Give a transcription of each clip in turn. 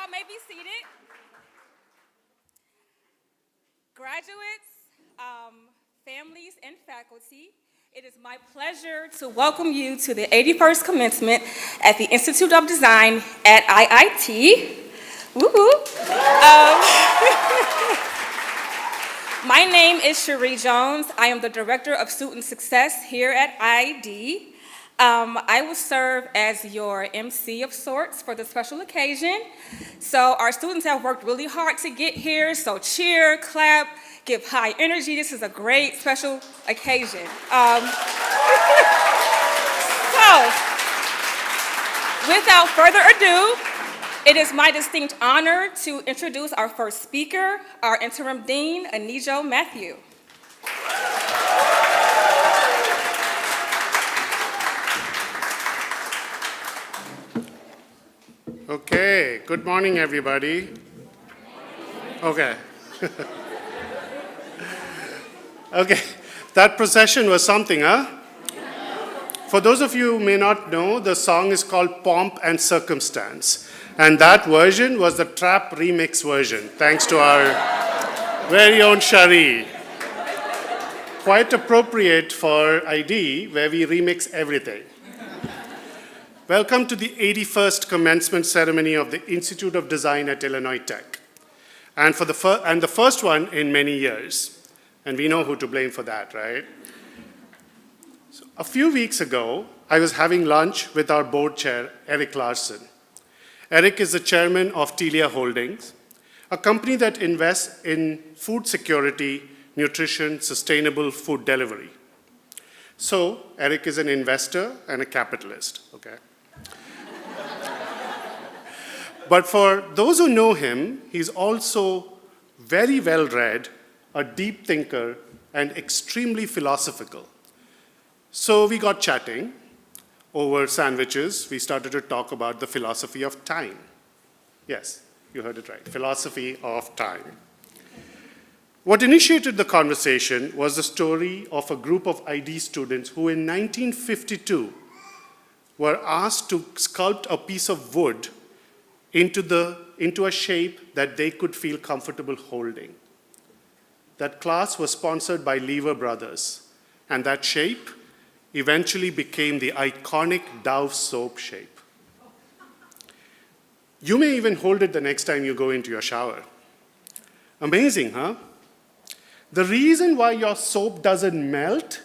Y'all may be seated. Graduates, families, and faculty, it is my pleasure to welcome you to the 81st commencement at the Institute of Design at IIT. Woo-hoo. My name is Cherie Jones. I am the Director of Student Success here at ID. I will serve as your MC of sorts for the special occasion. So our students have worked really hard to get here, so cheer, clap, give high energy. This is a great special occasion. So, without further ado, it is my distinct honor to introduce our first speaker, our interim dean, Anijo Matthew. Okay, good morning, everybody. Okay. Okay, that procession was something, huh? For those of you who may not know, the song is called Pomp and Circumstance. And that version was the trap remix version, thanks to our very own Shari. Quite appropriate for ID, where we remix everything. Welcome to the 81st commencement ceremony of the Institute of Design at Illinois Tech. And the first one in many years. And we know who to blame for that, right? So a few weeks ago, I was having lunch with our board chair, Eric Larson. Eric is the chairman of Telia Holdings, a company that invests in food security, nutrition, sustainable food delivery. So Eric is an investor and a capitalist, okay? But for those who know him, he's also very well-read, a deep thinker, and extremely philosophical. So we got chatting. Over sandwiches, we started to talk about the philosophy of time. Yes, you heard it right, philosophy of time. What initiated the conversation was the story of a group of ID students who in 1952 were asked to sculpt a piece of wood into a shape that they could feel comfortable holding. That class was sponsored by Lever Brothers, and that shape eventually became the iconic Dove soap shape. You may even hold it the next time you go into your shower. Amazing, huh? The reason why your soap doesn't melt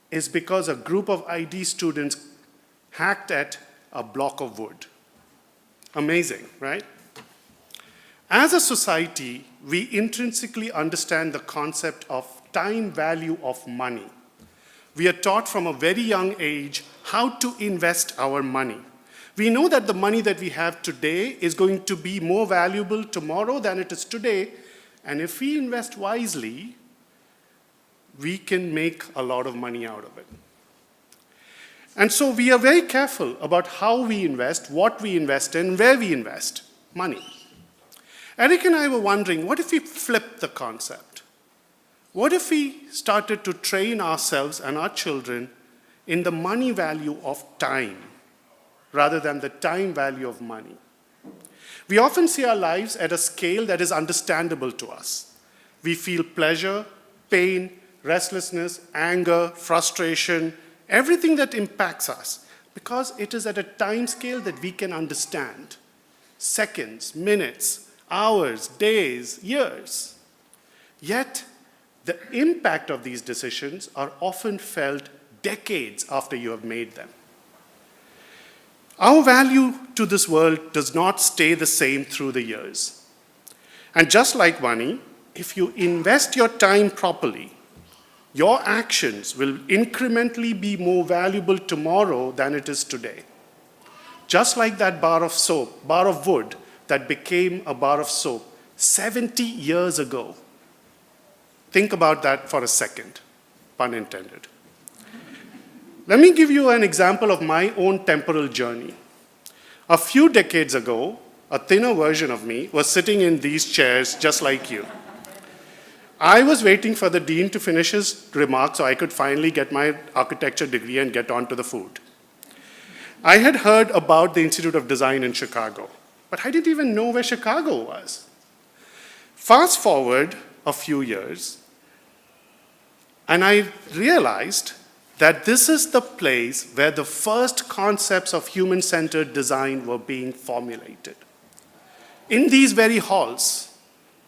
is because a group of ID students hacked at a block of wood. Amazing, right? As a society, we intrinsically understand the concept of time value of money. We are taught from a very young age how to invest our money. We know that the money that we have today is going to be more valuable tomorrow than it is today, and if we invest wisely, we can make a lot of money out of it. And so we are very careful about how we invest, what we invest in, where we invest money. Eric and I were wondering, what if we flipped the concept? What if we started to train ourselves and our children in the money value of time rather than the time value of money? We often see our lives at a scale that is understandable to us. We feel pleasure, pain, restlessness, anger, frustration, everything that impacts us, because it is at a time scale that we can understand. Seconds, minutes, hours, days, years. Yet, the impact of these decisions are often felt decades after you have made them. Our value to this world does not stay the same through the years. And just like money, if you invest your time properly, your actions will incrementally be more valuable tomorrow than it is today. Just like that bar of wood that became a bar of soap 70 years ago. Think about that for a second, pun intended. Let me give you an example of my own temporal journey. A few decades ago, a thinner version of me was sitting in these chairs just like you. I was waiting for the dean to finish his remarks so I could finally get my architecture degree and get on to the food. I had heard about the Institute of Design in Chicago, but I didn't even know where Chicago was. Fast forward a few years, and I realized that this is the place where the first concepts of human-centered design were being formulated. In these very halls,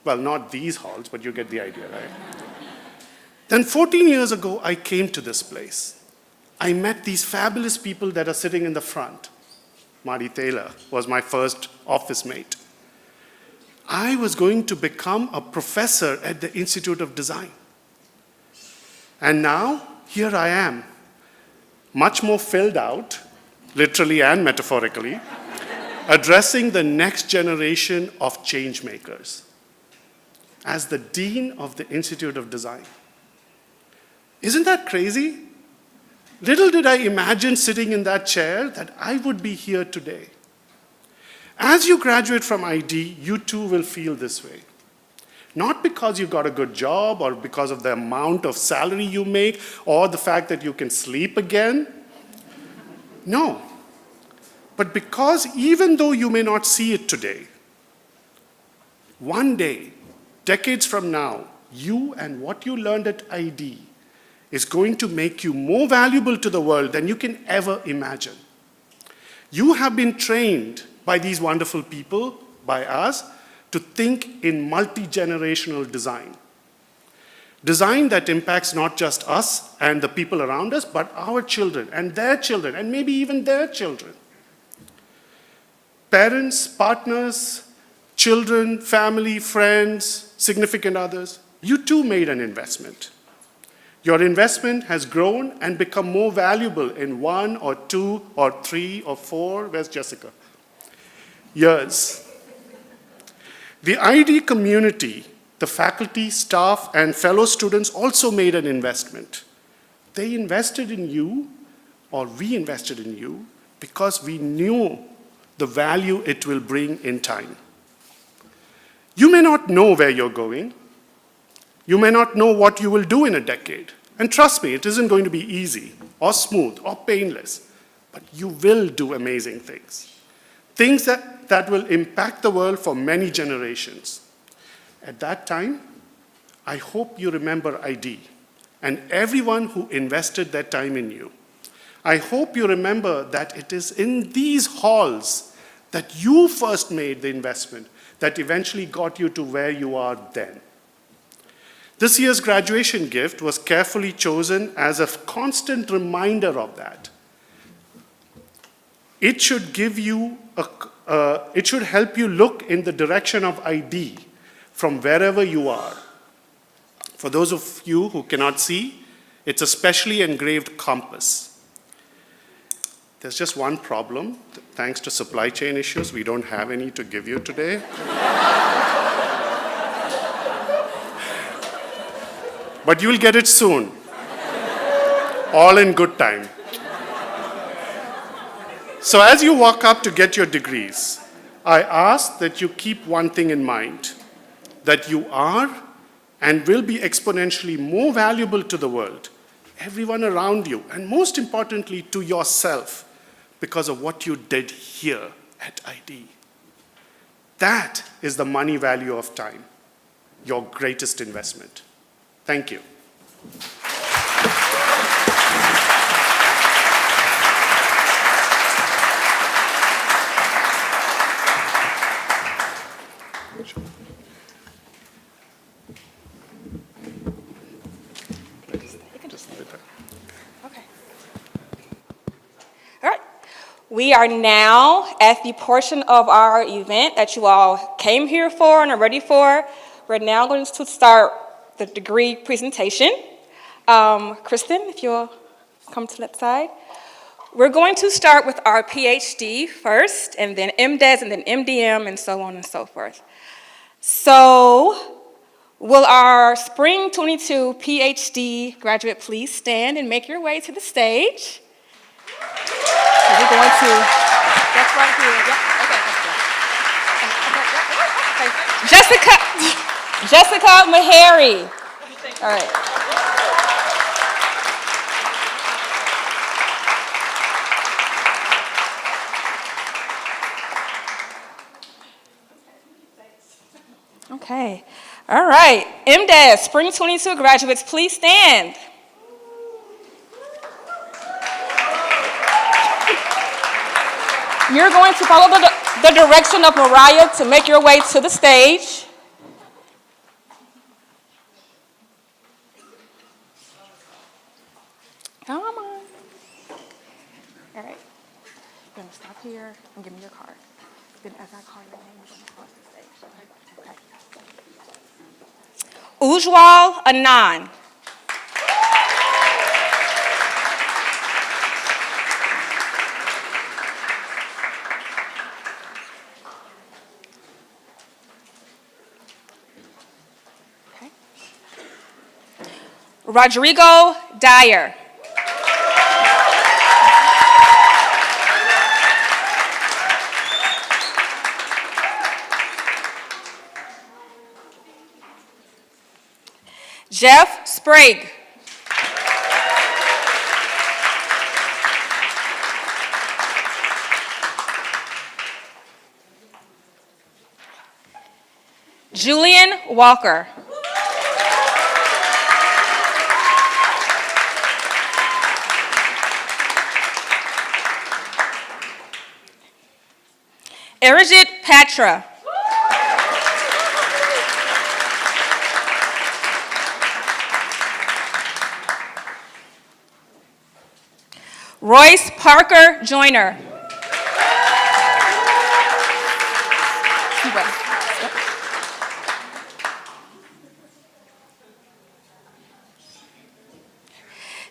well, not these halls, but you get the idea, right? Then 14 years ago, I came to this place. I met these fabulous people that are sitting in the front. Marty Taylor was my first office mate. I was going to become a professor at the Institute of Design. And now, here I am, much more filled out, literally and metaphorically, addressing the next generation of change makers as the Dean of the Institute of Design. Isn't that crazy? Little did I imagine sitting in that chair that I would be here today. As you graduate from ID, you too will feel this way. Not because you got a good job or because of the amount of salary you make or the fact that you can sleep again. No. But because even though you may not see it today, one day, decades from now, you and what you learned at ID is going to make you more valuable to the world than you can ever imagine. You have been trained by these wonderful people, by us, to think in multi-generational design. Design that impacts not just us and the people around us, but our children, and maybe even their children. Parents, partners, children, family, friends, significant others, you too made an investment. Your investment has grown and become more valuable in 1 or 2 or 3 or 4, where's Jessica? Years. The ID community, the faculty, staff, and fellow students also made an investment. They invested in you, or we invested in you, because we knew the value it will bring in time. You may not know where you're going. You may not know what you will do in a decade. And trust me, it isn't going to be easy or smooth or painless, but you will do amazing things. Things that will impact the world for many generations. At that time, I hope you remember ID and everyone who invested their time in you. I hope you remember that it is in these halls that you first made the investment that eventually got you to where you are then. This year's graduation gift was carefully chosen as a constant reminder of that. It should give you it should help you look in the direction of ID from wherever you are. For those of you who cannot see, it's a specially engraved compass. There's just one problem. Thanks to supply chain issues, we don't have any to give you today. But you'll get it soon. All in good time. So as you walk up to get your degrees, I ask that you keep one thing in mind, that you are and will be exponentially more valuable to the world, everyone around you, and most importantly to yourself, because of what you did here at ID. That is the money value of time, your greatest investment. Thank you. Okay. All right. We are now at the portion of our event that you all came here for and are ready for. We're now going to start the degree presentation. Kristen, if you'll come to that side. We're going to start with our PhD first, and then MDes, and then MDM, and so on and so forth. So, will our Spring 22 PhD graduate please stand and make your way to the stage? So we're going to, that's right here. Yep, okay, that's good. Okay. Jessica Meharry. All right. Okay. All right. MDES, Spring 22 graduates, please stand. You're going to follow the direction of Mariah to make your way to the stage. Come on. All right. You're going to stop here and give me your card. Then as I call your name, you're going to cross the stage. Okay. Ujwal Anand. Okay. Rodrigo Dyer. Jeff Sprague. Julian Walker. Arijit Patra. Royce Parker Joyner.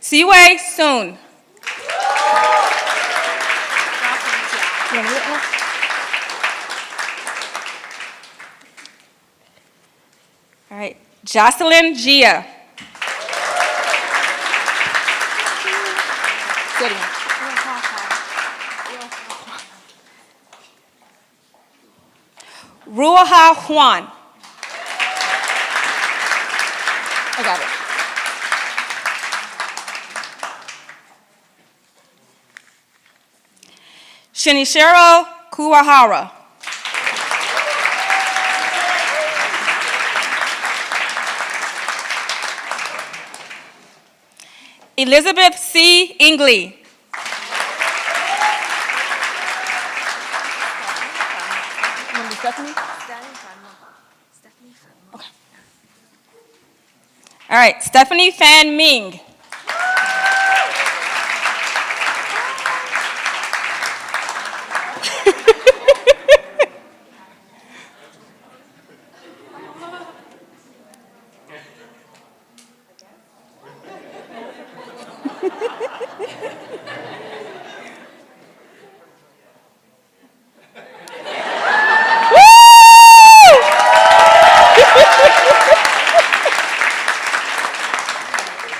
Siwei Soon. All right, Jocelyn Gia. Ruaha Juan. I got it. Shinichiro Kuwahara. Elizabeth C. Ingley. Stephanie? Okay. All right, Stephanie Fan Ming.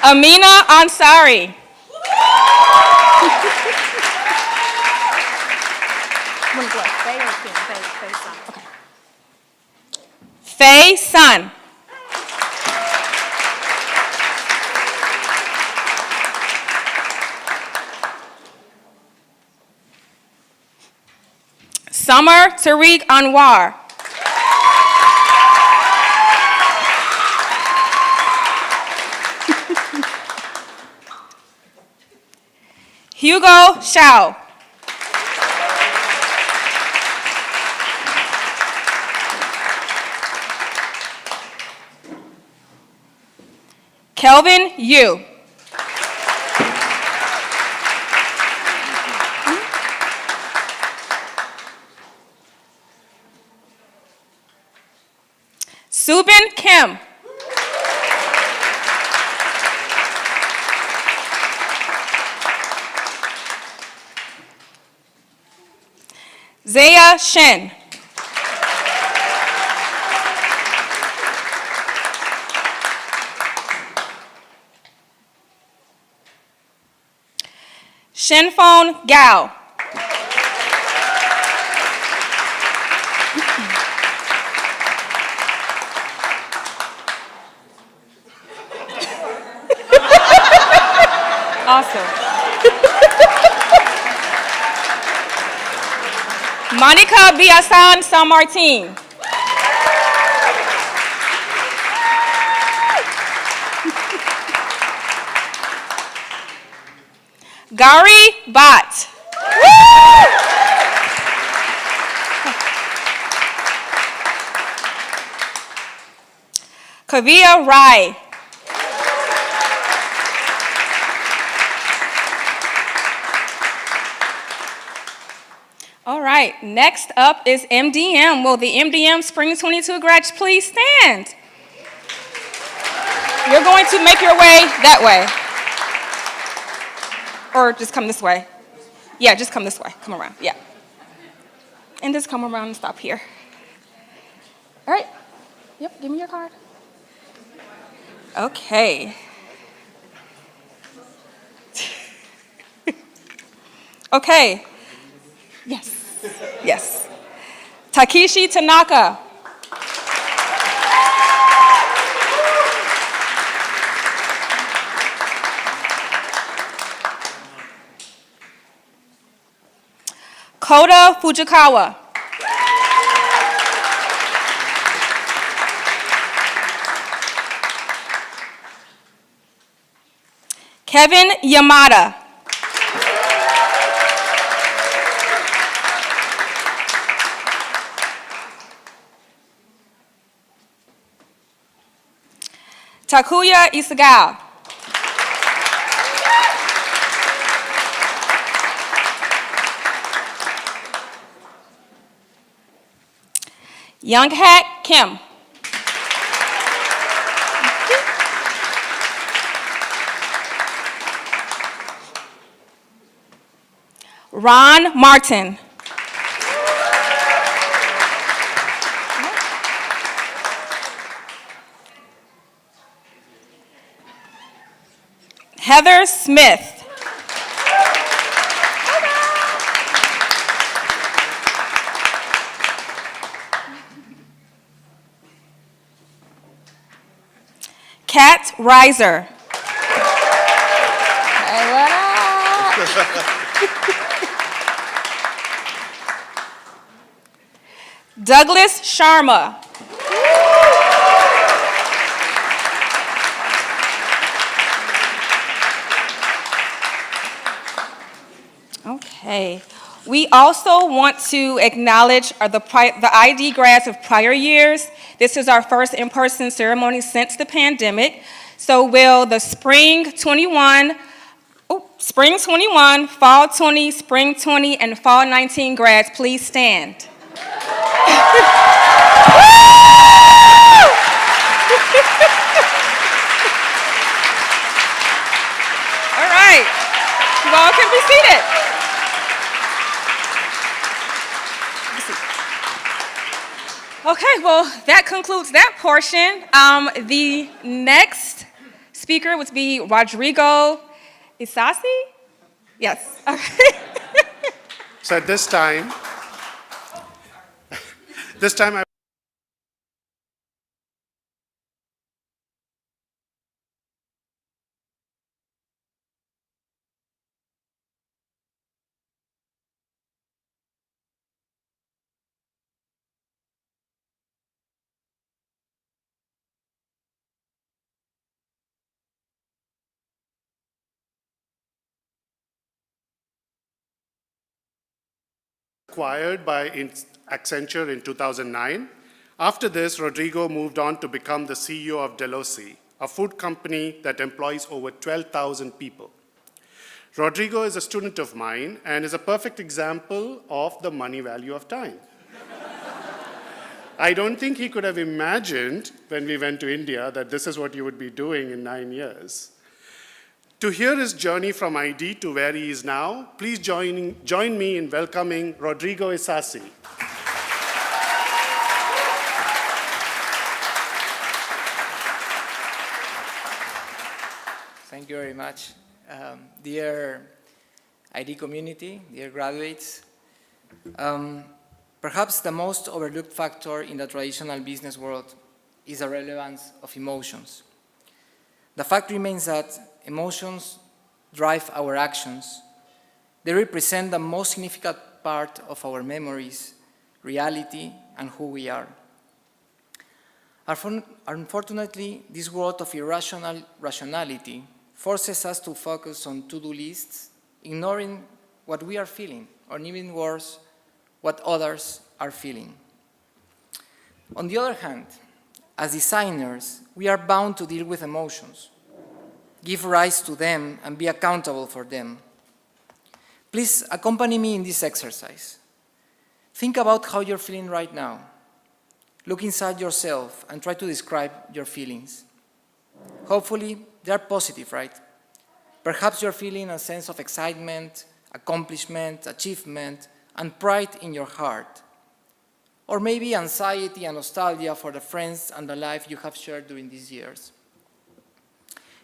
Amina Ansari. Faye Sun. Summer Tariq Anwar. Hugo Shao. Kelvin Yu. Subin Kim. Zaya Shen. Shenfone Gao. Awesome. Monica Biazon San Martin. Gary Bhatt. Kavia Rai. All right, next up is MDM. Will the MDM Spring 22 grads please stand? You're going to make your way that way. Or just come this way. Yeah, just come this way. Come around, yeah. And just come around and stop here. All right. Yep, give me your card. Okay. Okay. Yes, yes. Takeshi Tanaka. Kota Fujikawa. Kevin Yamada. Takuya Isagawa. Young Hat Kim. Ron Martin. Heather Smith. Kat Reiser. Hey, what up? Douglas Sharma. Okay. We also want to acknowledge the ID grads of prior years. This is our first in-person ceremony since the pandemic. So will the Spring 21, Fall 20, Spring 20, and Fall 19 grads please stand? All right. You all can be seated. Okay, well, that concludes that portion. The next speaker would be Rodrigo Isasi? Yes. Okay. So at this time I acquired by Accenture in 2009. After this, Rodrigo moved on to become the CEO of Delosi, a food company that employs over 12,000 people. Rodrigo is a student of mine and is a perfect example of the money value of time. I don't think he could have imagined when we went to India that this is what you would be doing in 9 years. To hear his journey from ID to where he is now, please join me in welcoming Rodrigo Isasi. Thank you very much. Dear ID community, dear graduates, perhaps the most overlooked factor in the traditional business world is the relevance of emotions. The fact remains that emotions drive our actions. They represent the most significant part of our memories, reality, and who we are. Unfortunately, this world of irrational rationality forces us to focus on to-do lists, ignoring what we are feeling, or even worse, what others are feeling. On the other hand, as designers, we are bound to deal with emotions, give rise to them, and be accountable for them. Please accompany me in this exercise. Think about how you're feeling right now. Look inside yourself and try to describe your feelings. Hopefully, they are positive, right? Perhaps you're feeling a sense of excitement, accomplishment, achievement, and pride in your heart. Or maybe anxiety and nostalgia for the friends and the life you have shared during these years.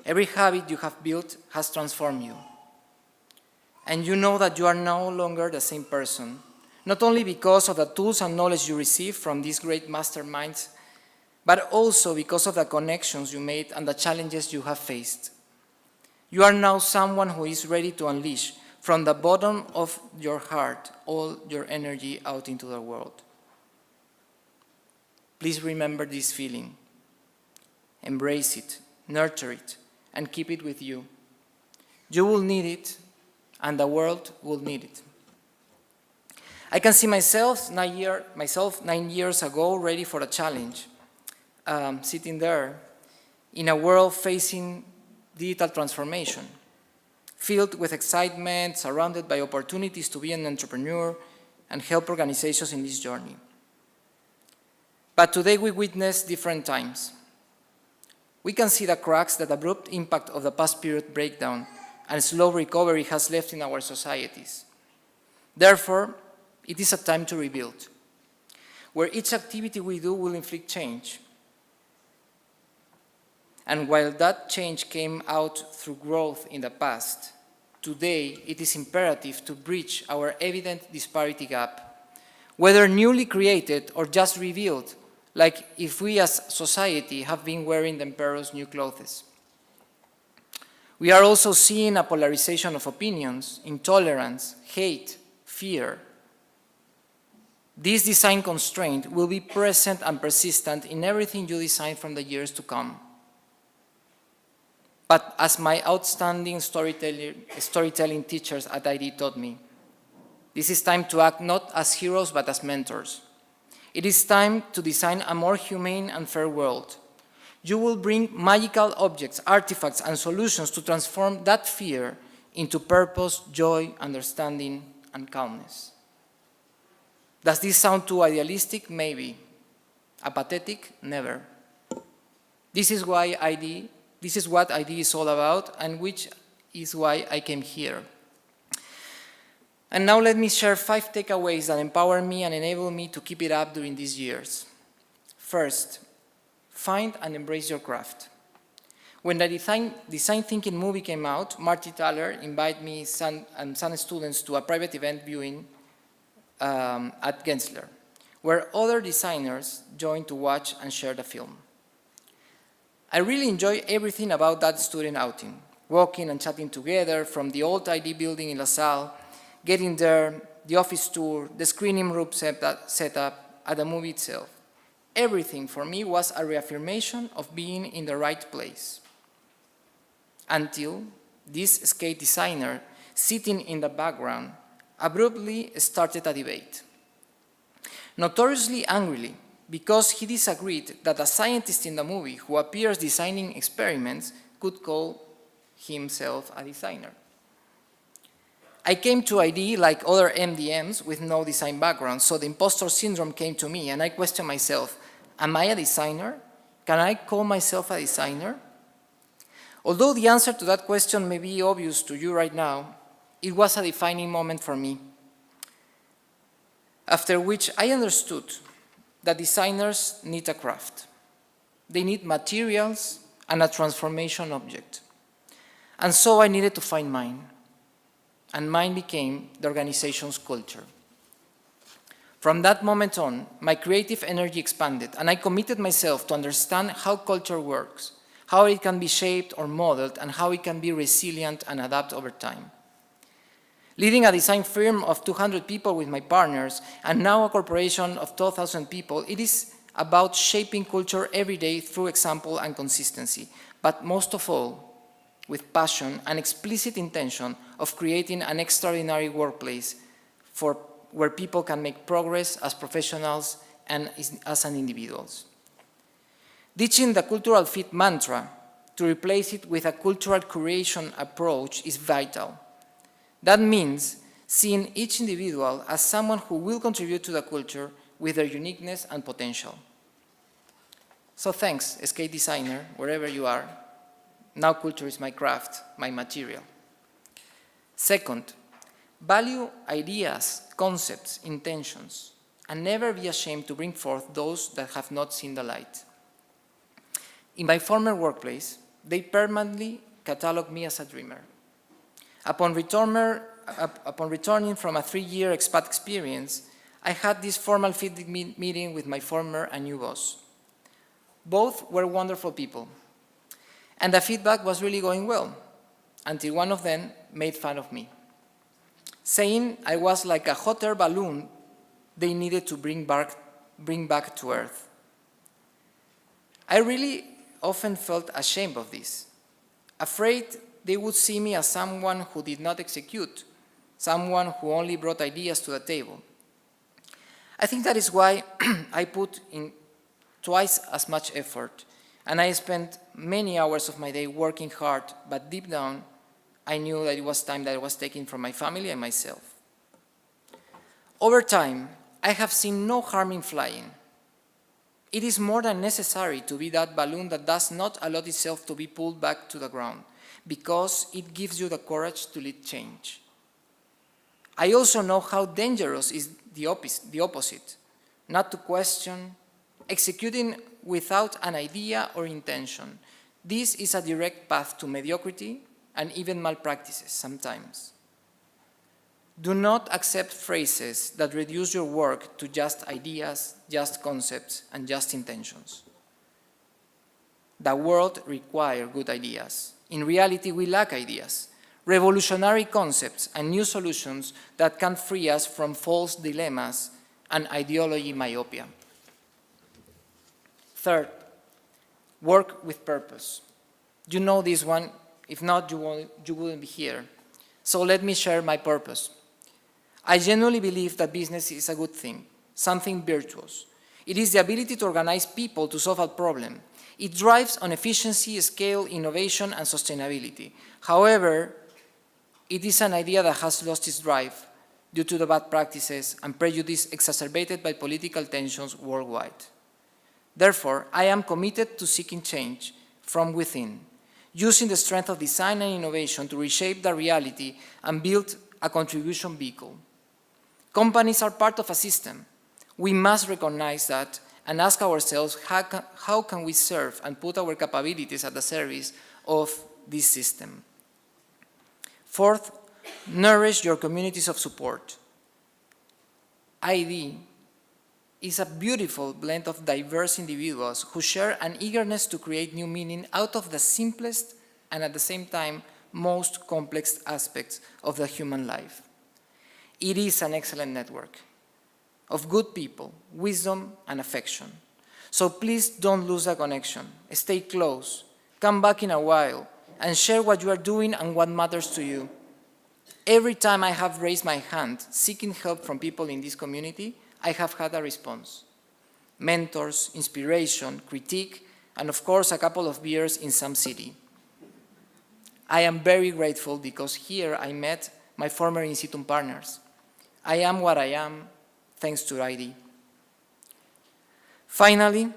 Every habit you have built has transformed you. And you know that you are no longer the same person, not only because of the tools and knowledge you received from these great masterminds, but also because of the connections you made and the challenges you have faced. You are now someone who is ready to unleash from the bottom of your heart all your energy out into the world. Please remember this feeling. Embrace it, nurture it, and keep it with you. You will need it, and the world will need it. I can see myself 9 years ago ready for a challenge, sitting there in a world facing digital transformation, filled with excitement, surrounded by opportunities to be an entrepreneur and help organizations in this journey. But today we witness different times. We can see the cracks that the abrupt impact of the past period breakdown and slow recovery has left in our societies. Therefore, it is a time to rebuild, where each activity we do will inflict change. And while that change came out through growth in the past, today it is imperative to bridge our evident disparity gap, whether newly created or just revealed, like if we as society have been wearing the emperor's new clothes. We are also seeing a polarization of opinions, intolerance, hate, fear. This design constraint will be present and persistent in everything you design from the years to come. But as my outstanding storytelling teachers at ID taught me, this is time to act not as heroes but as mentors. It is time to design a more humane and fair world. You will bring magical objects, artifacts, and solutions to transform that fear into purpose, joy, understanding, and calmness. Does this sound too idealistic? Maybe. Apathetic? Never. This is what ID is all about, and which is why I came here. And now let me share 5 takeaways that empower me and enable me to keep it up during these years. First, find and embrace your craft. When the design thinking movie came out, Marty Thaler invited me and some students to a private event viewing at Gensler, where other designers joined to watch and share the film. I really enjoy everything about that student outing, walking and chatting together from the old ID building in La Salle, getting there, the office tour, the screening room set up at the movie itself. Everything for me was a reaffirmation of being in the right place. Until this skate designer, sitting in the background, abruptly started a debate. Notoriously angrily, because he disagreed that a scientist in the movie who appears designing experiments could call himself a designer. I came to ID like other MDMs with no design background, so the imposter syndrome came to me and I questioned myself, am I a designer? Can I call myself a designer? Although the answer to that question may be obvious to you right now, it was a defining moment for me. After which I understood that designers need a craft. They need materials and a transformation object. And so I needed to find mine. And mine became the organization's culture. From that moment on, my creative energy expanded, and I committed myself to understand how culture works, how it can be shaped or modeled, and how it can be resilient and adapt over time. Leading a design firm of 200 people with my partners, and now a corporation of 12,000 people, it is about shaping culture every day through example and consistency. But most of all, with passion and explicit intention of creating an extraordinary workplace where people can make progress as professionals and as individuals. Ditching the cultural fit mantra to replace it with a cultural curation approach is vital. That means seeing each individual as someone who will contribute to the culture with their uniqueness and potential. So thanks, skate designer, wherever you are. Now culture is my craft, my material. Second, value ideas, concepts, intentions, and never be ashamed to bring forth those that have not seen the light. In my former workplace, they permanently cataloged me as a dreamer. Upon returning from a 3-year expat experience, I had this formal feedback meeting with my former and new boss. Both were wonderful people, and the feedback was really going well, until one of them made fun of me, saying I was like a hot air balloon they needed to bring back to Earth. I really often felt ashamed of this, afraid they would see me as someone who did not execute, someone who only brought ideas to the table. I think that is why I put in twice as much effort, and I spent many hours of my day working hard, but deep down, I knew that it was time that I was taking from my family and myself. Over time, I have seen no harm in flying. It is more than necessary to be that balloon that does not allow itself to be pulled back to the ground, because it gives you the courage to lead change. I also know how dangerous is the opposite, not to question, executing without an idea or intention. This is a direct path to mediocrity and even malpractices sometimes. Do not accept phrases that reduce your work to just ideas, just concepts, and just intentions. The world requires good ideas. In reality, we lack ideas, revolutionary concepts, and new solutions that can free us from false dilemmas and ideology myopia. Third, work with purpose. You know this one. If not, you wouldn't be here. So let me share my purpose. I genuinely believe that business is a good thing, something virtuous. It is the ability to organize people to solve a problem. It drives on efficiency, scale, innovation, and sustainability. However, it is an idea that has lost its drive due to the bad practices and prejudice exacerbated by political tensions worldwide. Therefore, I am committed to seeking change from within, using the strength of design and innovation to reshape the reality and build a contribution vehicle. Companies are part of a system. We must recognize that and ask ourselves how can we serve and put our capabilities at the service of this system. Fourth, nourish your communities of support. ID is a beautiful blend of diverse individuals who share an eagerness to create new meaning out of the simplest and at the same time most complex aspects of the human life. It is an excellent network of good people, wisdom, and affection. So please don't lose the connection. Stay close, come back in a while, and share what you are doing and what matters to you. Every time I have raised my hand seeking help from people in this community, I have had a response. Mentors, inspiration, critique, and of course a couple of beers in some city. I am very grateful because here I met my former in situ partners. I am what I am thanks to ID. Finally,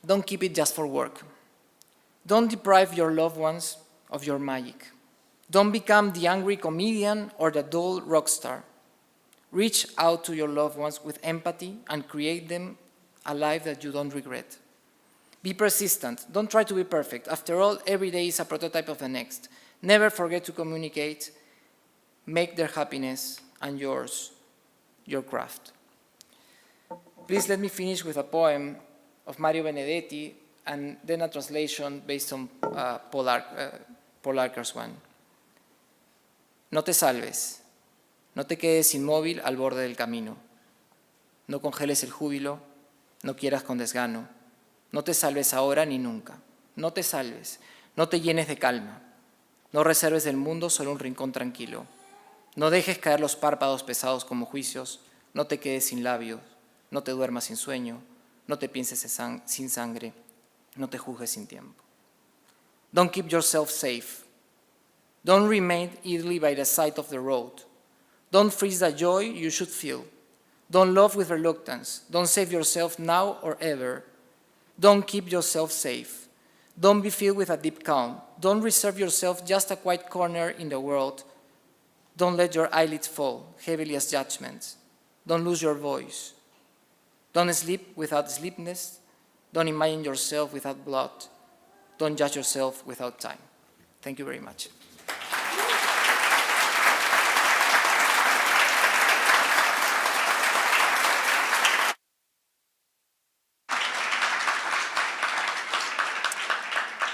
don't keep it just for work. Don't deprive your loved ones of your magic. Don't become the angry comedian or the dull rock star. Reach out to your loved ones with empathy and create them a life that you don't regret. Be persistent. Don't try to be perfect. After all, every day is a prototype of the next. Never forget to communicate. Make their happiness and yours your craft. Please let me finish with a poem of Mario Benedetti and then a translation based on Paul Archer's one. No te salves. No te quedes inmóvil al borde del camino. No congeles el júbilo, no quieras con desgano. No te salves ahora ni nunca. No te salves. No te llenes de calma. No reserves del mundo solo un rincón tranquilo. No dejes caer los párpados pesados como juicios. No te quedes sin labios. No te duermas sin sueño. No te pienses sin sangre. No te juzgues sin tiempo. Don't keep yourself safe. Don't remain idly by the side of the road. Don't freeze the joy you should feel. Don't love with reluctance. Don't save yourself now or ever. Don't keep yourself safe. Don't be filled with a deep calm. Don't reserve yourself just a quiet corner in the world. Don't let your eyelids fall heavily as judgments. Don't lose your voice. Don't sleep without sleepiness. Don't imagine yourself without blood. Don't judge yourself without time. Thank you very much.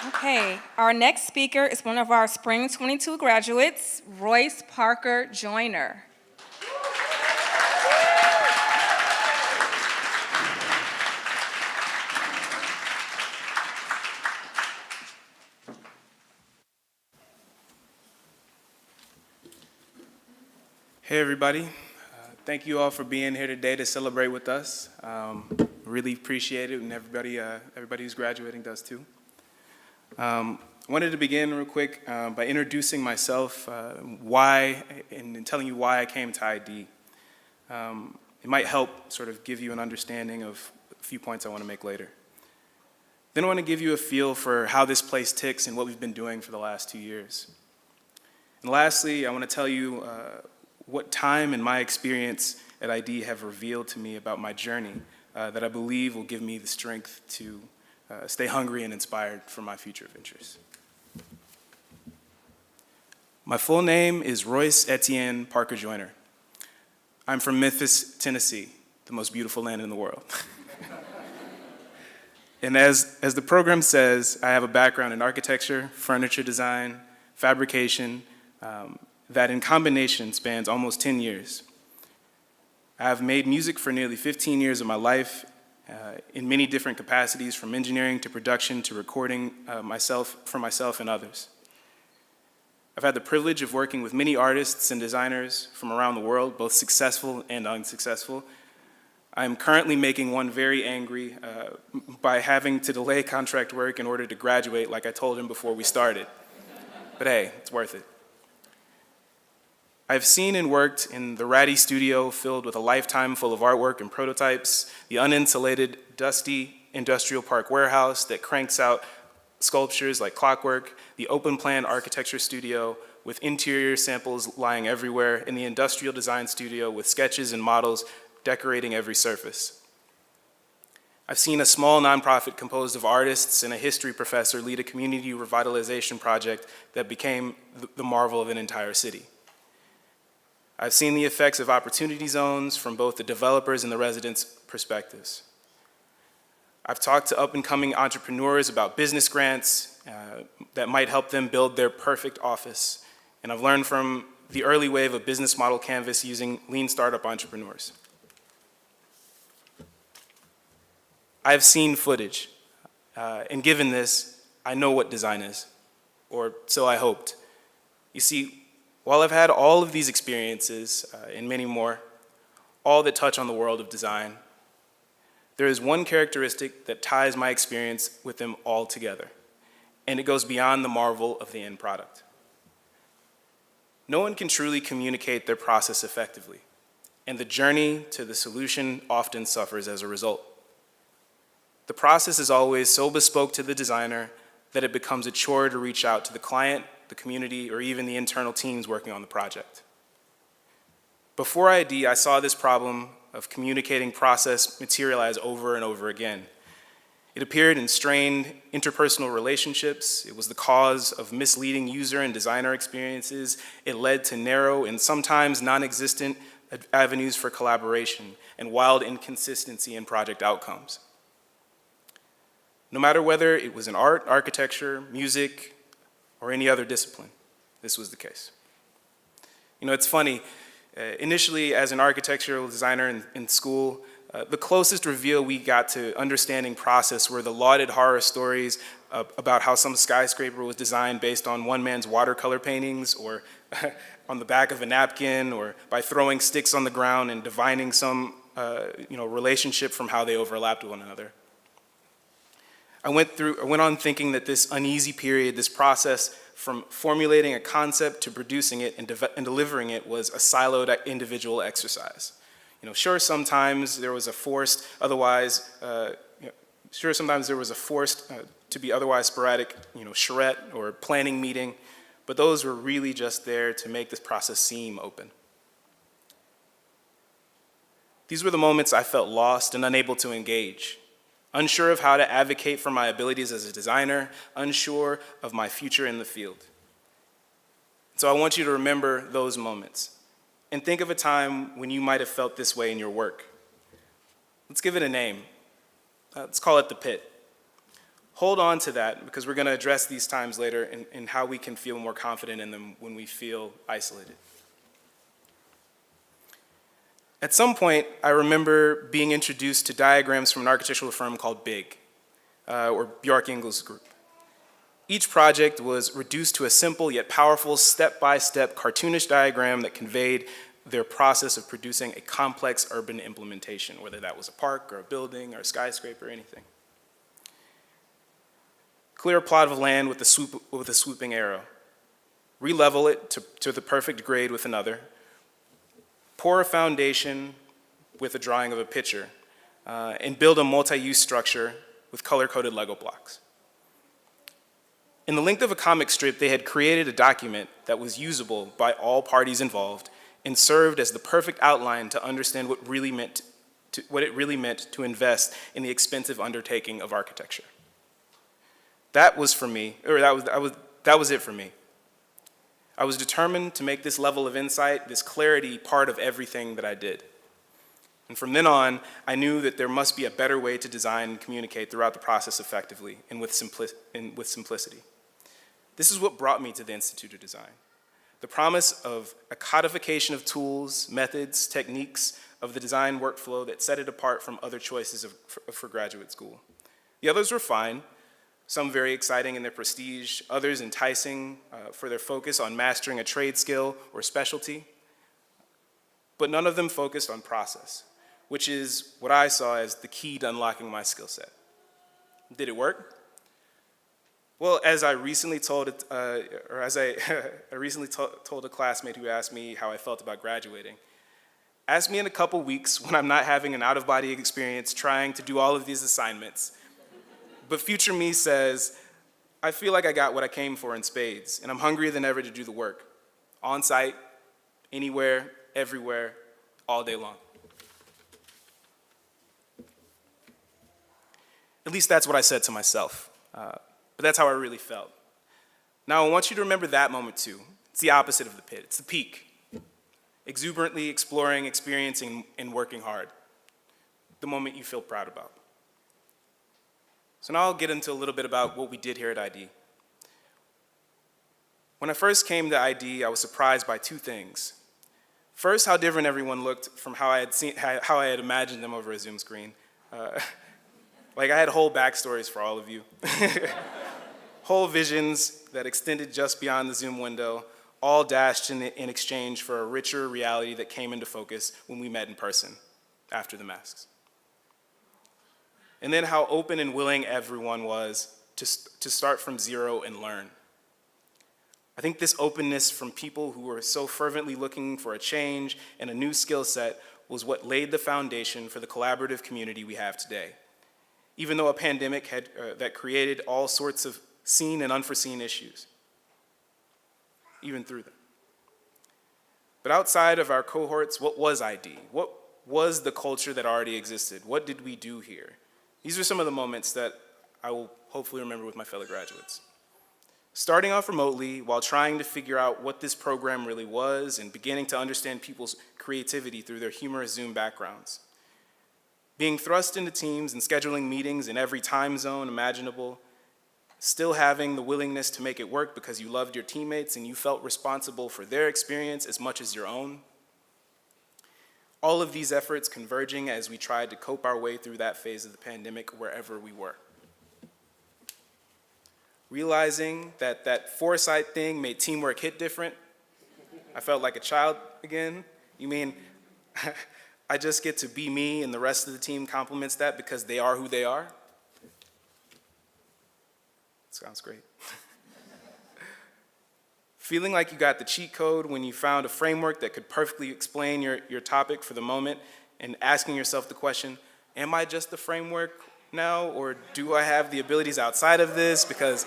Okay, our next speaker is one of our Spring 22 graduates, Royce Parker Joyner. Hey everybody, thank you all for being here today to celebrate with us. Really appreciate it, and everybody who's graduating does too. I wanted to begin real quick by introducing myself, and telling you why I came to ID. It might help sort of give you an understanding of a few points I want to make later. Then I want to give you a feel for how this place ticks and what we've been doing for the last 2 years. And lastly, I want to tell you what time and my experience at ID have revealed to me about my journey that I believe will give me the strength to stay hungry and inspired for my future of interest. My full name is Royce Etienne Parker Joyner. I'm from Memphis, Tennessee, the most beautiful land in the world. And as the program says, I have a background in architecture, furniture design, fabrication, that in combination spans almost 10 years. I have made music for nearly 15 years of my life in many different capacities, from engineering to production to recording for myself and others. I've had the privilege of working with many artists and designers from around the world, both successful and unsuccessful. I am currently making one very angry by having to delay contract work in order to graduate, like I told him before we started. But hey, it's worth it. I've seen and worked in the ratty studio filled with a lifetime full of artwork and prototypes, the uninsulated, dusty industrial park warehouse that cranks out sculptures like clockwork, the open-plan architecture studio with interior samples lying everywhere, and the industrial design studio with sketches and models decorating every surface. I've seen a small nonprofit composed of artists and a history professor lead a community revitalization project that became the marvel of an entire city. I've seen the effects of opportunity zones from both the developers and the residents' perspectives. I've talked to up-and-coming entrepreneurs about business grants that might help them build their perfect office. And I've learned from the early wave of business model canvas using lean startup entrepreneurs. I've seen footage, and given this, I know what design is, or so I hoped. You see, while I've had all of these experiences, and many more, all that touch on the world of design, there is one characteristic that ties my experience with them all together, and it goes beyond the marvel of the end product. No one can truly communicate their process effectively, and the journey to the solution often suffers as a result. The process is always so bespoke to the designer that it becomes a chore to reach out to the client, the community, or even the internal teams working on the project. Before ID, I saw this problem of communicating process materialize over and over again. It appeared in strained interpersonal relationships. It was the cause of misleading user and designer experiences. It led to narrow and sometimes non-existent avenues for collaboration and wild inconsistency in project outcomes. No matter whether it was in art, architecture, music, or any other discipline, this was the case. You know, it's funny, initially as an architectural designer in school, the closest reveal we got to understanding process were the lauded horror stories about how some skyscraper was designed based on one man's watercolor paintings, or on the back of a napkin, or by throwing sticks on the ground and divining some relationship from how they overlapped with one another. I went on thinking that this uneasy period, this process from formulating a concept to producing it and delivering it, was a siloed individual exercise. Sure, sometimes there was a forced, otherwise, to be otherwise sporadic, charrette or planning meeting, but those were really just there to make this process seem open. These were the moments I felt lost and unable to engage, unsure of how to advocate for my abilities as a designer, unsure of my future in the field. So I want you to remember those moments and think of a time when you might have felt this way in your work. Let's give it a name. Let's call it the pit. Hold on to that, because we're going to address these times later in how we can feel more confident in them when we feel isolated. At some point, I remember being introduced to diagrams from an architectural firm called BIG, or Bjarke Ingels Group. Each project was reduced to a simple yet powerful step-by-step cartoonish diagram that conveyed their process of producing a complex urban implementation, whether that was a park or a building or a skyscraper or anything. Clear a plot of land with a swooping arrow. Re-level it to the perfect grade with another. Pour a foundation with a drawing of a picture, and build a multi-use structure with color-coded Lego blocks. In the length of a comic strip, they had created a document that was usable by all parties involved and served as the perfect outline to understand what it really meant to invest in the expensive undertaking of architecture. That was for me, or that was it for me. I was determined to make this level of insight, this clarity, part of everything that I did. And from then on, I knew that there must be a better way to design and communicate throughout the process effectively and with simplicity. This is what brought me to the Institute of Design. The promise of a codification of tools, methods, techniques of the design workflow that set it apart from other choices for graduate school. The others were fine, some very exciting in their prestige, others enticing for their focus on mastering a trade skill or specialty, but none of them focused on process, which is what I saw as the key to unlocking my skill set. Did it work? Well, as I recently told a classmate who asked me how I felt about graduating, ask me in a couple weeks when I'm not having an out-of-body experience trying to do all of these assignments. But future me says, I feel like I got what I came for in spades, and I'm hungrier than ever to do the work. On site, anywhere, everywhere, all day long. At least that's what I said to myself. But that's how I really felt. Now I want you to remember that moment too. It's the opposite of the pit, it's the peak. Exuberantly exploring, experiencing, and working hard. The moment you feel proud about. So now I'll get into a little bit about what we did here at ID. When I first came to ID, I was surprised by two things. First, how different everyone looked from how I had imagined them over a Zoom screen. Like I had whole backstories for all of you. Whole visions that extended just beyond the Zoom window, all dashed in exchange for a richer reality that came into focus when we met in person after the masks. And then how open and willing everyone was to start from zero and learn. I think this openness from people who were so fervently looking for a change and a new skill set was what laid the foundation for the collaborative community we have today. Even though a pandemic that created all sorts of seen and unforeseen issues, even through them. But outside of our cohorts, what was ID? What was the culture that already existed? What did we do here? These are some of the moments that I will hopefully remember with my fellow graduates. Starting off remotely while trying to figure out what this program really was and beginning to understand people's creativity through their humorous Zoom backgrounds. Being thrust into teams and scheduling meetings in every time zone imaginable, still having the willingness to make it work because you loved your teammates and you felt responsible for their experience as much as your own. All of these efforts converging as we tried to cope our way through that phase of the pandemic wherever we were. realizing that that foresight thing made teamwork hit different. I felt like a child again. You mean I just get to be me and the rest of the team compliments that because they are who they are? Sounds great. Feeling like you got the cheat code when you found a framework that could perfectly explain your topic for the moment, and asking yourself the question, am I just the framework now, or do I have the abilities outside of this? Because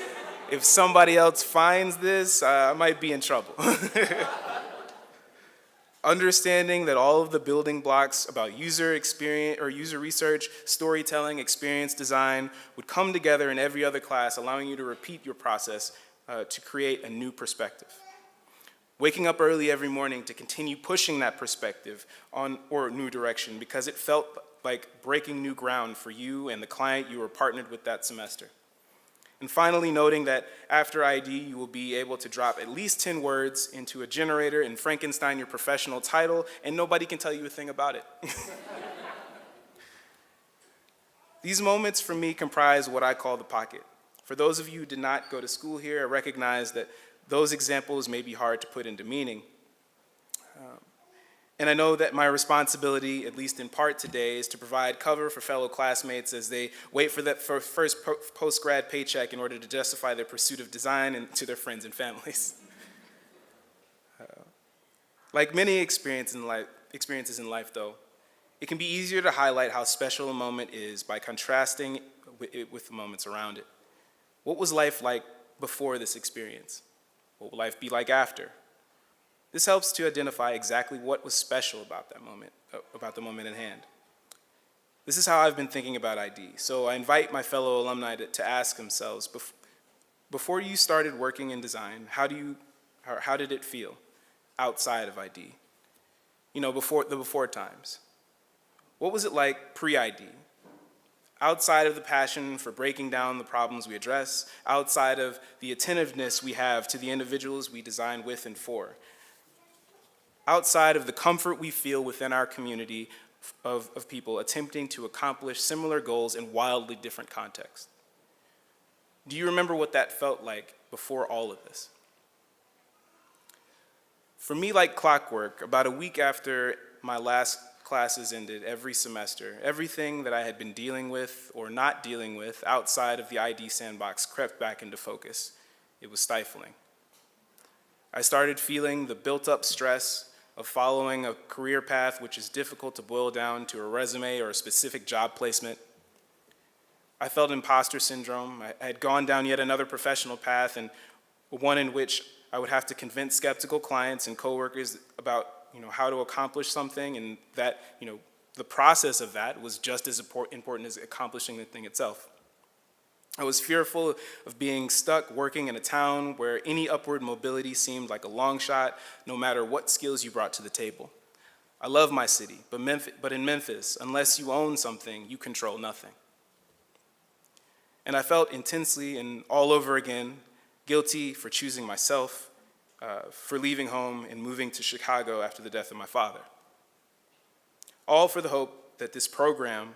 if somebody else finds this, I might be in trouble. Understanding that all of the building blocks about user experience or user research, storytelling, experience design would come together in every other class, allowing you to repeat your process to create a new perspective. Waking up early every morning to continue pushing that perspective or a new direction because it felt like breaking new ground for you and the client you were partnered with that semester. And finally, noting that after ID, you will be able to drop at least 10 words into a generator and Frankenstein your professional title, and nobody can tell you a thing about it. These moments for me comprise what I call the pocket. For those of you who did not go to school here, I recognize that those examples may be hard to put into meaning. And I know that my responsibility, at least in part today, is to provide cover for fellow classmates as they wait for that first post-grad paycheck in order to justify their pursuit of design and to their friends and families. Like many experiences in life, though, it can be easier to highlight how special a moment is by contrasting it with the moments around it. What was life like before this experience? What will life be like after? This helps to identify exactly what was special about that moment, about the moment at hand. This is how I've been thinking about ID. So I invite my fellow alumni to ask themselves, before you started working in design, how did it feel outside of ID? You know, before times. What was it like pre-ID? Outside of the passion for breaking down the problems we address, outside of the attentiveness we have to the individuals we design with and for, outside of the comfort we feel within our community of people attempting to accomplish similar goals in wildly different contexts. Do you remember what that felt like before all of this? For me, like clockwork, about a week after my last classes ended every semester, everything that I had been dealing with or not dealing with outside of the ID sandbox crept back into focus. It was stifling. I started feeling the built-up stress of following a career path which is difficult to boil down to a resume or a specific job placement. I felt imposter syndrome. I had gone down yet another professional path, and one in which I would have to convince skeptical clients and coworkers about how to accomplish something, and that the process of that was just as important as accomplishing the thing itself. I was fearful of being stuck working in a town where any upward mobility seemed like a long shot, no matter what skills you brought to the table. I love my city, but in Memphis, unless you own something, you control nothing. And I felt intensely and all over again guilty for choosing myself, for leaving home and moving to Chicago after the death of my father. All for the hope that this program,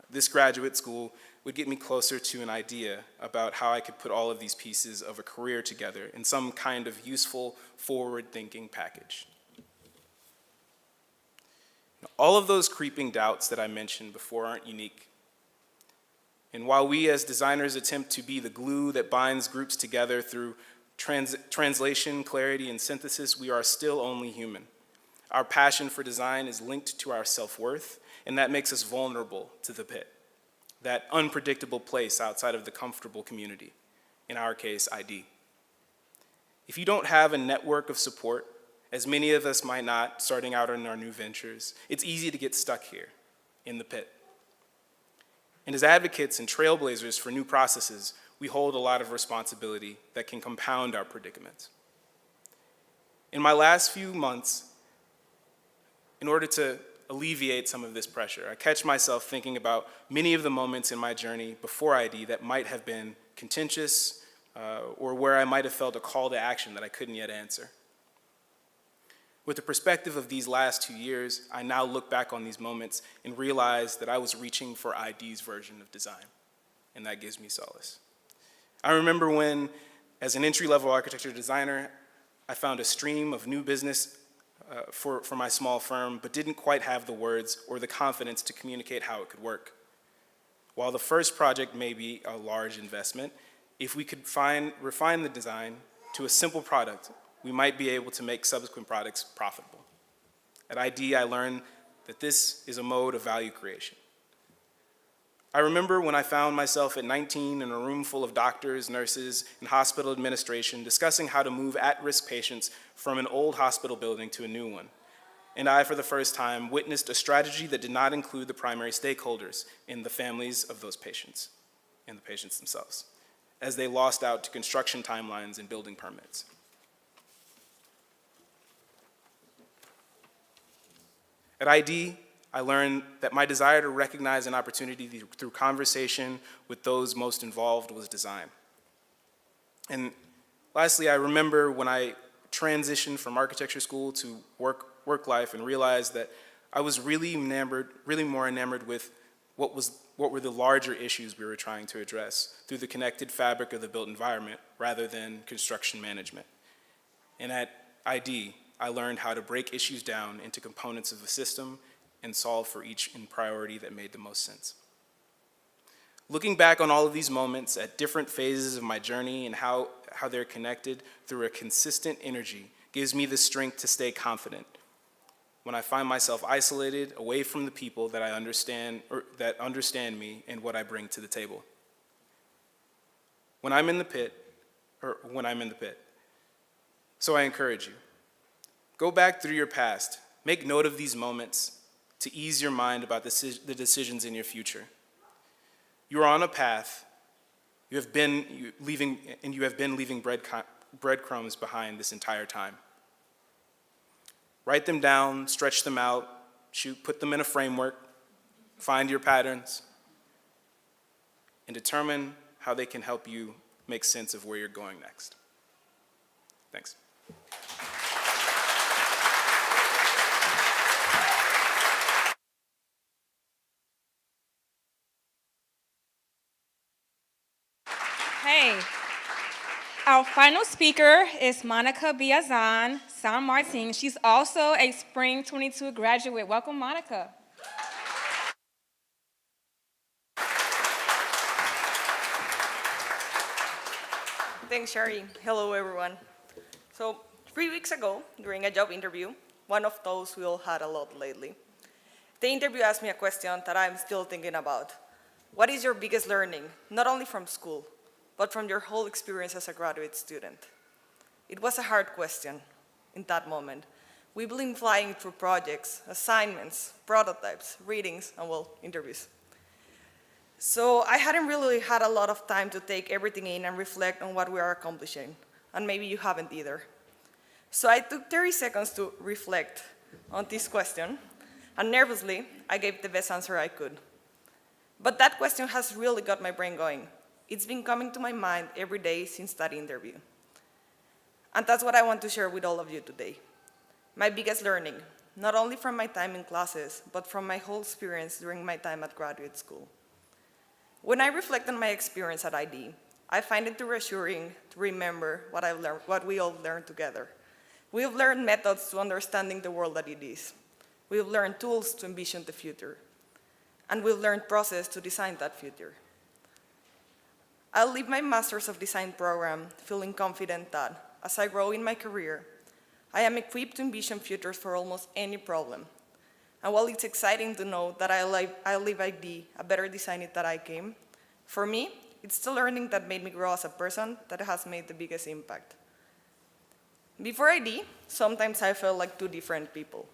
this graduate school, would get me closer to an idea about how I could put all of these pieces of a career together in some kind of useful, forward-thinking package. All of those creeping doubts that I mentioned before aren't unique. And while we as designers attempt to be the glue that binds groups together through translation, clarity, and synthesis, we are still only human. Our passion for design is linked to our self-worth, and that makes us vulnerable to the pit, that unpredictable place outside of the comfortable community, in our case, ID. If you don't have a network of support, as many of us might not starting out in our new ventures, it's easy to get stuck here in the pit. And as advocates and trailblazers for new processes, we hold a lot of responsibility that can compound our predicament. In my last few months, in order to alleviate some of this pressure, I catch myself thinking about many of the moments in my journey before ID that might have been contentious or where I might have felt a call to action that I couldn't yet answer. With the perspective of these last 2 years, I now look back on these moments and realize that I was reaching for ID's version of design, and that gives me solace. I remember when, as an entry-level architecture designer, I found a stream of new business for my small firm, but didn't quite have the words or the confidence to communicate how it could work. While the first project may be a large investment, if we could refine the design to a simple product, we might be able to make subsequent products profitable. At ID, I learned that this is a mode of value creation. I remember when I found myself at 19 in a room full of doctors, nurses, and hospital administration discussing how to move at-risk patients from an old hospital building to a new one. And I, for the first time, witnessed a strategy that did not include the primary stakeholders in the families of those patients and the patients themselves, as they lost out to construction timelines and building permits. At ID, I learned that my desire to recognize an opportunity through conversation with those most involved was design. And lastly, I remember when I transitioned from architecture school to work life and realized that I was really more enamored with what were the larger issues we were trying to address through the connected fabric of the built environment rather than construction management. And at ID, I learned how to break issues down into components of the system and solve for each in priority that made the most sense. Looking back on all of these moments at different phases of my journey and how they're connected through a consistent energy gives me the strength to stay confident when I find myself isolated, away from the people that I understand or that understand me and what I bring to the table. When I'm in the pit. So I encourage you, go back through your past, make note of these moments to ease your mind about the decisions in your future. You are on a path. You have been leaving breadcrumbs behind this entire time. Write them down, stretch them out, put them in a framework, find your patterns, and determine how they can help you make sense of where you're going next. Thanks. Hey, our final speaker is Monica Biazon, San Martin. She's also a Spring 22 graduate. Welcome, Monica. Thanks, Shari. Hello, everyone. So 3 weeks ago, during a job interview, one of those we all had a lot lately, the interview asked me a question that I'm still thinking about. What is your biggest learning, not only from school, but from your whole experience as a graduate student? It was a hard question in that moment. We've been flying through projects, assignments, prototypes, readings, and well, interviews. So I hadn't really had a lot of time to take everything in and reflect on what we are accomplishing, and maybe you haven't either. So I took 30 seconds to reflect on this question, and nervously, I gave the best answer I could. But that question has really got my brain going. It's been coming to my mind every day since that interview. And that's what I want to share with all of you today. My biggest learning, not only from my time in classes, but from my whole experience during my time at graduate school. When I reflect on my experience at ID, I find it reassuring to remember what we all learned together. We have learned methods to understanding the world that it is. We have learned tools to envision the future. And we've learned process to design that future. I'll leave my Master's of Design program feeling confident that, as I grow in my career, I am equipped to envision futures for almost any problem. And while it's exciting to know that I'll leave ID a better designer than I came, for me, it's the learning that made me grow as a person that has made the biggest impact. Before ID, sometimes I felt like two different people.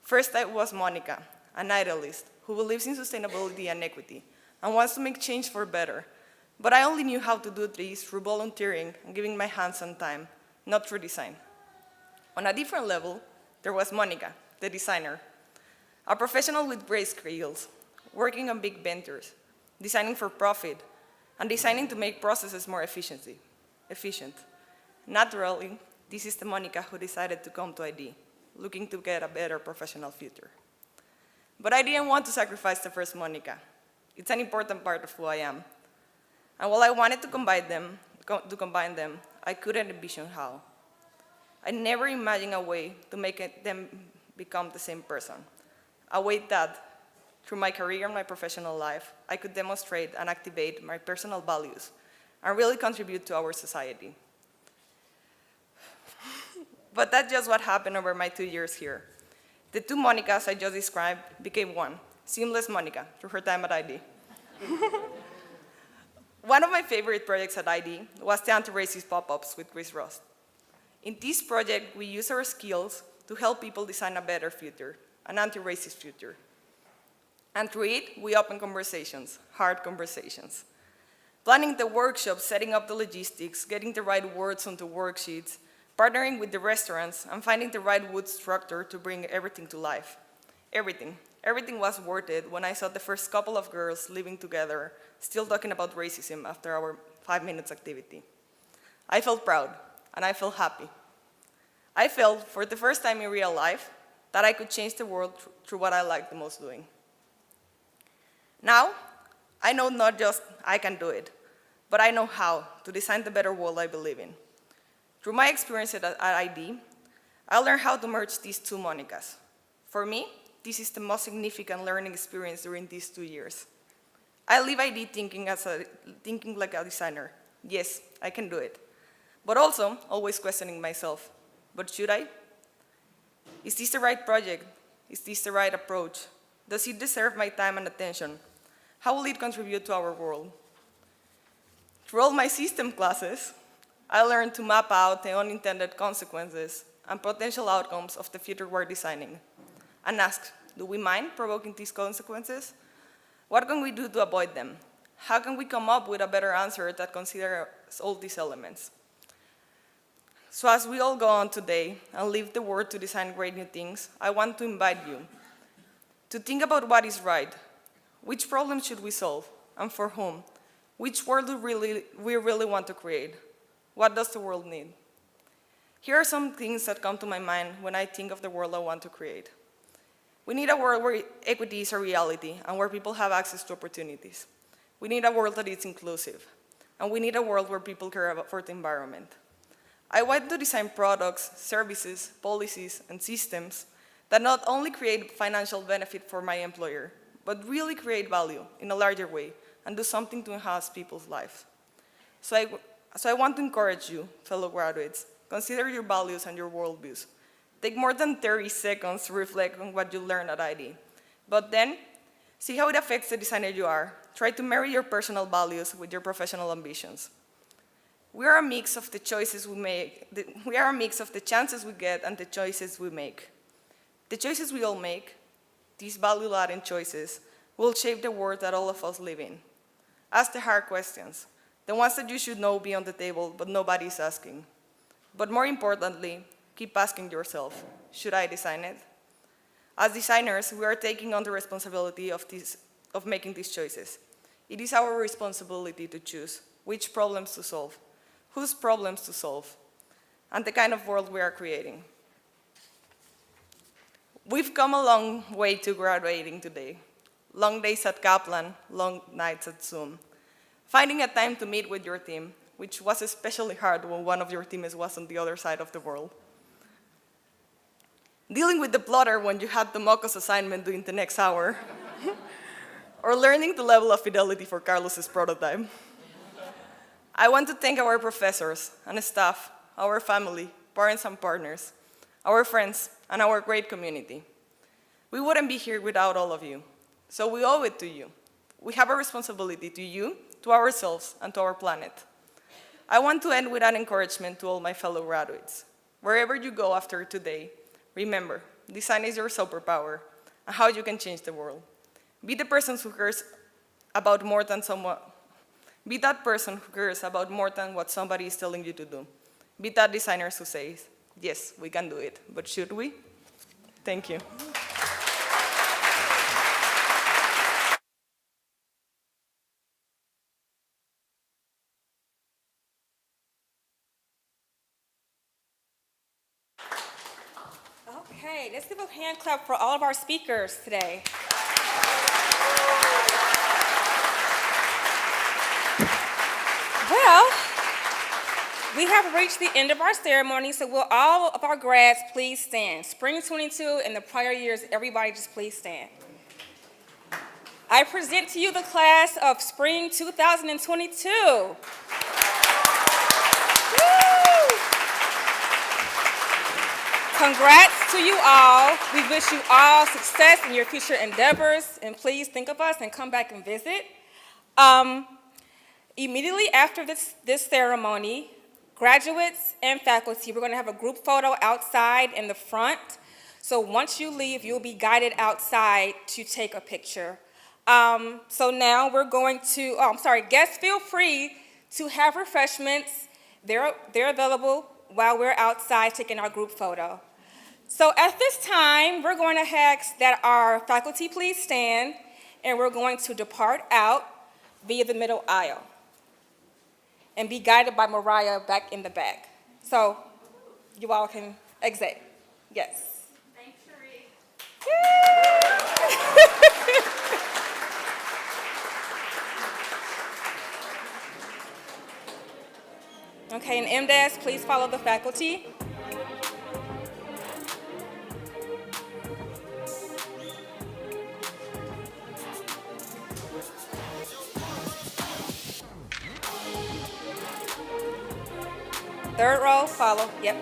First, I was Monica, an idealist who believes in sustainability and equity and wants to make change for better. But I only knew how to do this through volunteering and giving my hands on time, not through design. On a different level, there was Monica, the designer, a professional with great skills, working on big ventures, designing for profit, and designing to make processes more efficient. Naturally, this is the Monica who decided to come to ID, looking to get a better professional future. But I didn't want to sacrifice the first Monica. It's an important part of who I am. And while I wanted to combine them, I couldn't envision how. I never imagined a way to make them become the same person, a way that, through my career and my professional life, I could demonstrate and activate my personal values and really contribute to our society. But that's just what happened over my 2 years here. The two Monicas I just described became one, Seamless Monica, through her time at ID. One of my favorite projects at ID was the anti-racist pop-ups with Chris Ross. In this project, we use our skills to help people design a better future, an anti-racist future. And through it, we open conversations, hard conversations. Planning the workshops, setting up the logistics, getting the right words onto worksheets, partnering with the restaurants, and finding the right wood structure to bring everything to life. Everything. Everything was worth it when I saw the first couple of girls living together, still talking about racism after our 5 minutes activity. I felt proud, and I felt happy. I felt, for the first time in real life, that I could change the world through what I like the most doing. Now, I know not just I can do it, but I know how to design the better world I believe in. Through my experience at ID, I learned how to merge these two Monicas. For me, this is the most significant learning experience during these 2 years. I leave ID thinking like a designer. Yes, I can do it. But also, always questioning myself. But should I? Is this the right project? Is this the right approach? Does it deserve my time and attention? How will it contribute to our world? Through all my system classes, I learned to map out the unintended consequences and potential outcomes of the future we're designing, and ask, do we mind provoking these consequences? What can we do to avoid them? How can we come up with a better answer that considers all these elements? So as we all go on today and leave the world to design great new things, I want to invite you to think about what is right. Which problems should we solve, and for whom? Which world do we really want to create? What does the world need? Here are some things that come to my mind when I think of the world I want to create. We need a world where equity is a reality and where people have access to opportunities. We need a world that is inclusive. And we need a world where people care for the environment. I want to design products, services, policies, and systems that not only create financial benefit for my employer, but really create value in a larger way and do something to enhance people's lives. So I want to encourage you, fellow graduates, consider your values and your worldviews. Take more than 30 seconds to reflect on what you learned at ID. But then, see how it affects the designer you are. Try to marry your personal values with your professional ambitions. We are a mix of the choices we make. We are a mix of the chances we get and the choices we make. The choices we all make, these value-laden choices, will shape the world that all of us live in. Ask the hard questions, the ones that you should know be on the table, but nobody is asking. But more importantly, keep asking yourself, should I design it? As designers, we are taking on the responsibility of making these choices. It is our responsibility to choose which problems to solve, whose problems to solve, and the kind of world we are creating. We've come a long way to graduating today. Long days at Kaplan, long nights at Zoom. Finding a time to meet with your team, which was especially hard when one of your teammates was on the other side of the world. Dealing with the plotter when you had the Mocos assignment during the next hour. Or learning the level of fidelity for Carlos's prototype. I want to thank our professors and staff, our family, parents and partners, our friends, and our great community. We wouldn't be here without all of you, so we owe it to you. We have a responsibility to you, to ourselves, and to our planet. I want to end with an encouragement to all my fellow graduates. Wherever you go after today, remember, design is your superpower and how you can change the world. Be the person who cares about more than Be that person who cares about more than what somebody is telling you to do. Be that designer who says, yes, we can do it, but should we? Thank you. Okay, let's give a hand clap for all of our speakers today. We have reached the end of our ceremony, so will all of our grads please stand? Spring 22 and the prior years, everybody just please stand. I present to you the class of Spring 2022. Woo! Congrats to you all. We wish you all success in your future endeavors, and please think of us and come back and visit. Immediately after this ceremony, graduates and faculty, we're going to have a group photo outside in the front. So once you leave, you'll be guided outside to take a picture. So now we're going to, guests feel free to have refreshments. They're available while we're outside taking our group photo. So at this time, we're going to ask that our faculty please stand, and we're going to depart out via the middle aisle and be guided by Mariah back in the back. So you all can exit. Yes. Thanks, Cherie. Okay, and MDAS, please follow the faculty. Third row, follow, yep.